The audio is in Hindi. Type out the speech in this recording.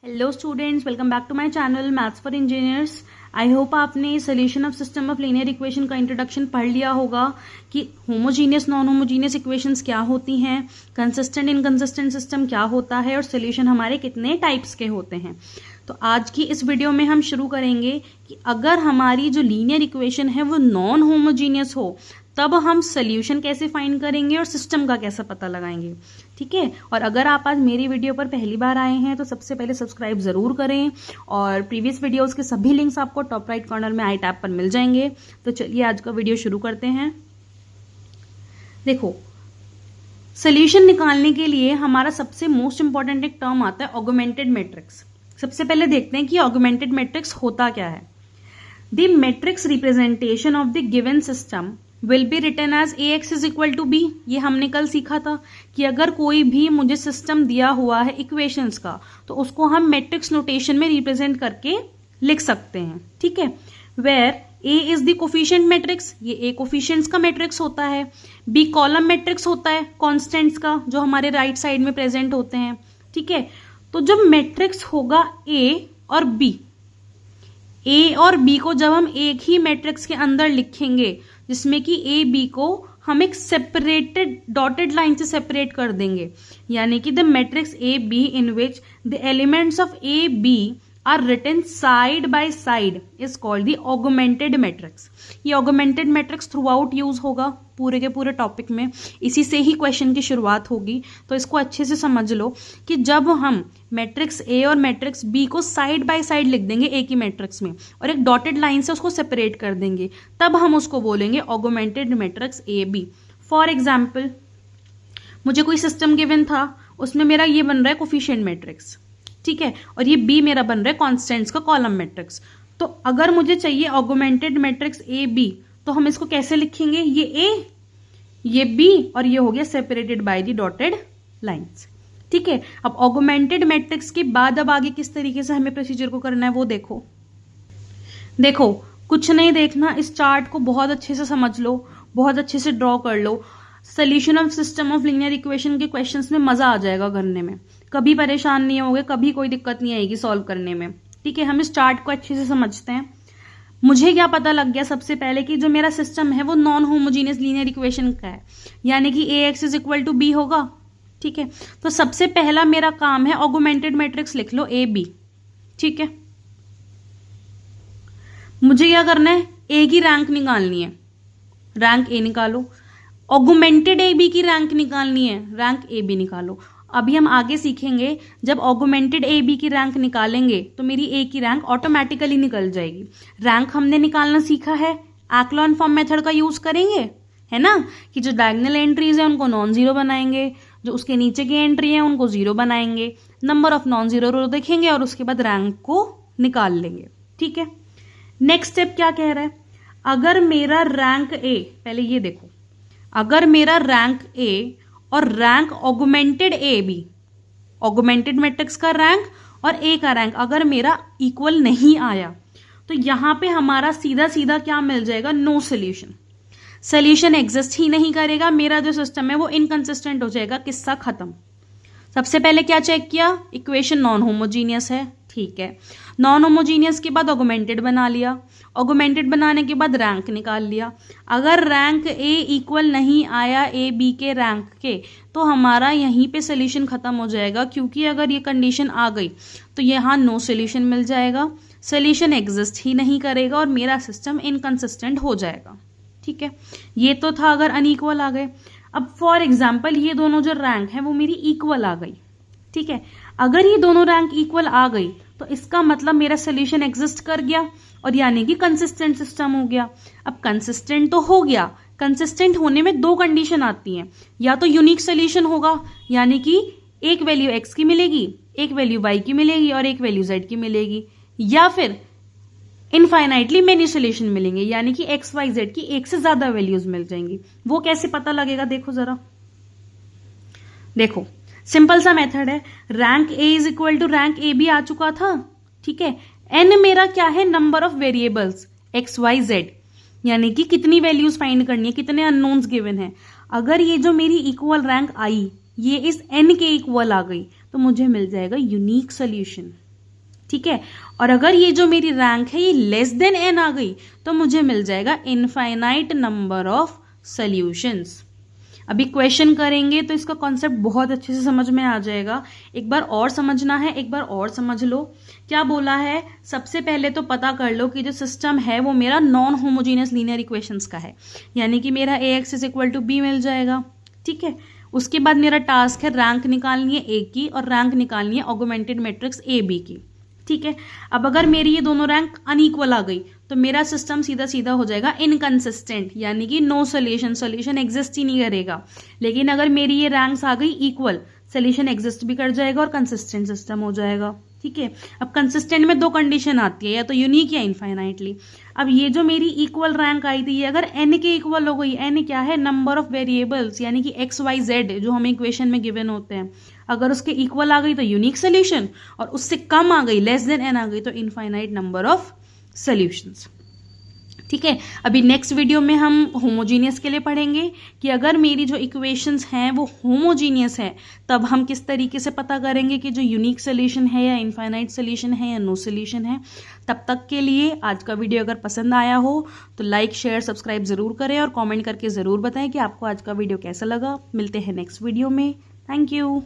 Hello students, welcome back to my channel maths for engineers. I hope आपने solution of system of linear equation का इंट्रोडक्शन पढ़ लिया होगा कि होमोजीनियस नॉन होमोजीनियस इक्वेशंस क्या होती हैं, कंसिस्टेंट इनकंसिस्टेंट सिस्टम क्या होता है और सोल्यूशन हमारे कितने टाइप्स के होते हैं। तो आज की इस वीडियो में हम शुरू करेंगे कि अगर हमारी जो लीनियर इक्वेशन है वो नॉन होमोजीनियस हो तब हम सोल्यूशन कैसे फाइंड करेंगे और सिस्टम का कैसे पता लगाएंगे। ठीक है, और अगर आप आज मेरी वीडियो पर पहली बार आए हैं तो सबसे पहले सब्सक्राइब जरूर करें और प्रीवियस वीडियोस के सभी लिंक्स आपको टॉप राइट कॉर्नर में आई टैब पर मिल जाएंगे। तो चलिए आज का वीडियो शुरू करते हैं। देखो, सोल्यूशन निकालने के लिए हमारा सबसे मोस्ट इंपॉर्टेंट एक टर्म आता है ऑगमेंटेड मैट्रिक्स। सबसे पहले देखते हैं कि ऑगमेंटेड मैट्रिक्स होता क्या है। The matrix representation of the given system will be written as ax is equal to b। ये हमने कल सीखा था कि अगर कोई भी मुझे सिस्टम दिया हुआ है इक्वेशंस का तो उसको हम मैट्रिक्स नोटेशन में रिप्रेजेंट करके लिख सकते हैं। ठीक है, where a is the coefficient matrix, ये a कोफिशिएंट्स का मैट्रिक्स होता है। b कॉलम मैट्रिक्स होता है कॉन्स्टेंट्स का जो हमारे राइट साइड में प्रेजेंट होते हैं। ठीक है, तो जब मैट्रिक्स होगा a और b, a और b को जब हम एक ही मैट्रिक्स के अंदर लिखेंगे जिसमें कि ए बी को हम एक सेपरेटेड डॉटेड लाइन से सेपरेट कर देंगे, यानी कि the matrix A B in which the elements of A B are written side by side is called the augmented matrix. ये augmented matrix throughout use होगा पूरे के पूरे टॉपिक में, इसी से ही क्वेश्चन की शुरुआत होगी। तो इसको अच्छे से समझ लो कि जब हम मैट्रिक्स ए और मैट्रिक्स बी को साइड बाय साइड लिख देंगे एक ही मैट्रिक्स में और एक डॉटेड लाइन से उसको सेपरेट कर देंगे, तब हम उसको बोलेंगे augmented matrix A B. For example, मुझे कोई सिस्टम गिवन था, उसमें मेरा ये बन रहा है कोफिशिएंट मैट्रिक्स, ठीक है, और ये बी मेरा बन रहा है कॉन्स्टेंट्स का कॉलम मैट्रिक्स। तो अगर मुझे चाहिए ऑगमेंटेड मैट्रिक्स ए बी तो हम इसको कैसे लिखेंगे, ये ए ये बी और ये हो गया separated by the dotted lines. ठीक है, अब ऑगमेंटेड मैट्रिक्स के बाद अब आगे किस तरीके से हमें प्रोसीजर को करना है वो देखो। देखो, कुछ नहीं देखना, इस चार्ट को बहुत अच्छे से समझ लो, बहुत अच्छे से ड्रॉ कर लो। Solution of system of linear equation के क्वेश्चंस में मजा आ जाएगा करने में, कभी परेशान नहीं होगे, कभी कोई दिक्कत नहीं आएगी सॉल्व करने में। ठीक है, हम इस चार्ट को अच्छे से समझते हैं। मुझे क्या पता लग गया सबसे पहले कि जो मेरा सिस्टम है वो नॉन होमोजीनियस लीनियर इक्वेशन का है, यानी कि ax is equal to b होगा। ठीक है, तो सबसे पहला मेरा काम है ऑगमेंटेड मैट्रिक्स लिख लो a b। ठीक है, मुझे क्या करना है, a की रैंक निकालनी है, रैंक a निकालो। ऑगमेंटेड ए बी की रैंक निकालनी है, रैंक ए बी निकालो। अभी हम आगे सीखेंगे जब ऑगमेंटेड ए बी की रैंक निकालेंगे तो मेरी ए की रैंक ऑटोमेटिकली निकल जाएगी। रैंक हमने निकालना सीखा है, एक्लॉन फॉर्म मेथड का यूज करेंगे, है ना, कि जो डायगोनल एंट्रीज है उनको नॉन जीरो बनाएंगे, जो उसके नीचे की एंट्री है उनको जीरो बनाएंगे, नंबर ऑफ नॉन जीरो रो देखेंगे और उसके बाद रैंक को निकाल लेंगे। ठीक है, नेक्स्ट स्टेप क्या कह रहा है, अगर मेरा रैंक ए, पहले ये देखो, अगर मेरा रैंक ए और rank augmented A B, augmented matrix का रैंक और ए का रैंक अगर मेरा इक्वल नहीं आया तो यहां पे हमारा सीधा सीधा क्या मिल जाएगा, नो सोल्यूशन। सोल्यूशन एग्जिस्ट ही नहीं करेगा, मेरा जो सिस्टम है वो इनकंसिस्टेंट हो जाएगा, किस्सा खत्म। सबसे पहले क्या चेक किया, इक्वेशन नॉन होमोजीनियस है। ठीक है, नॉन होमोजीनियस के बाद ऑगमेंटेड बना लिया, ऑगमेंटेड बनाने के बाद रैंक निकाल लिया। अगर रैंक ए इक्वल नहीं आया ए बी के रैंक के तो हमारा यहीं पे सोल्यूशन खत्म हो जाएगा, क्योंकि अगर ये कंडीशन आ गई तो यहाँ नो सोल्यूशन मिल जाएगा, सोल्यूशन एग्जिस्ट ही नहीं करेगा और मेरा सिस्टम इनकंसिस्टेंट हो जाएगा। ठीक है, ये तो था अगर अनइक्वल आ गए। अब फॉर एग्जाम्पल ये दोनों जो रैंक है वो मेरी इक्वल आ गई। ठीक है, अगर ये दोनों रैंक इक्वल आ गई तो इसका मतलब मेरा सोल्यूशन एग्जिस्ट कर गया और यानी कि कंसिस्टेंट सिस्टम हो गया। अब कंसिस्टेंट तो हो गया, कंसिस्टेंट होने में दो कंडीशन आती हैं, या तो यूनिक सोल्यूशन होगा यानी कि एक वैल्यू x की मिलेगी, एक वैल्यू y की मिलेगी और एक वैल्यू z की मिलेगी, या फिर इनफाइनाइटली मेनी सोल्यूशन मिलेंगे यानी कि x y z की एक से ज्यादा वैल्यूज मिल जाएंगी। वो कैसे पता लगेगा, देखो जरा, देखो सिंपल सा मेथड है, rank A is equal to rank A B आ चुका था। ठीक है, एन मेरा क्या है, number of variables x y z, यानी कि कितनी वैल्यूज फाइंड करनी है, कितने अननोन्स गिवन है। अगर ये जो मेरी इक्वल रैंक आई ये इस एन के इक्वल आ गई तो मुझे मिल जाएगा यूनिक सोल्यूशन। ठीक है। और अगर ये जो मेरी रैंक है ये लेस देन n आ गई तो मुझे मिल जाएगा इनफाइनाइट नंबर ऑफ सॉल्यूशंस। अभी क्वेश्चन करेंगे तो इसका कॉन्सेप्ट बहुत अच्छे से समझ में आ जाएगा। एक बार और समझना है, एक बार और समझ लो क्या बोला है। सबसे पहले तो पता कर लो कि जो सिस्टम है वो मेरा नॉन होमोजीनियस लीनियर इक्वेशंस का है, यानी कि मेरा ax is equal to b मिल जाएगा। ठीक है, उसके बाद मेरा टास्क है रैंक निकालनी है ए की और रैंक निकालनी है ऑगमेंटेड मैट्रिक्स ए बी की। ठीक है, अब अगर मेरी ये दोनों रैंक अनइक्वल आ गई तो मेरा सिस्टम सीधा सीधा हो जाएगा इनकंसिस्टेंट, यानी कि नो सोल्यूशन, सोल्यूशन एग्जिस्ट ही नहीं करेगा। लेकिन अगर मेरी ये रैंक्स आ गई इक्वल, सोल्यूशन एग्जिस्ट भी कर जाएगा और कंसिस्टेंट सिस्टम हो जाएगा। ठीक है, अब कंसिस्टेंट में दो कंडीशन आती है, या तो यूनिक या इनफाइनाइटली। अब ये जो मेरी इक्वल रैंक आई थी ये अगर n के इक्वल हो गई, n क्या है, नंबर ऑफ वेरिएबल्स, यानी कि x y z जो हमें इक्वेशन में गिवन होते हैं, अगर उसके इक्वल आ गई तो यूनिक सोल्यूशन, और उससे कम आ गई, लेस देन n आ गई तो इनफाइनाइट नंबर ऑफ सॉल्यूशंस। ठीक है, अभी नेक्स्ट वीडियो में हम होमोजीनियस के लिए पढ़ेंगे कि अगर मेरी जो इक्वेशंस हैं वो होमोजीनियस है तब हम किस तरीके से पता करेंगे कि जो यूनिक सोल्यूशन है या इनफाइनाइट सोल्यूशन है या नो सोल्यूशन है। तब तक के लिए आज का वीडियो अगर पसंद आया हो तो लाइक शेयर सब्सक्राइब ज़रूर करें और कमेंट करके ज़रूर बताएं कि आपको आज का वीडियो कैसा लगा। मिलते हैं नेक्स्ट वीडियो में। Thank you.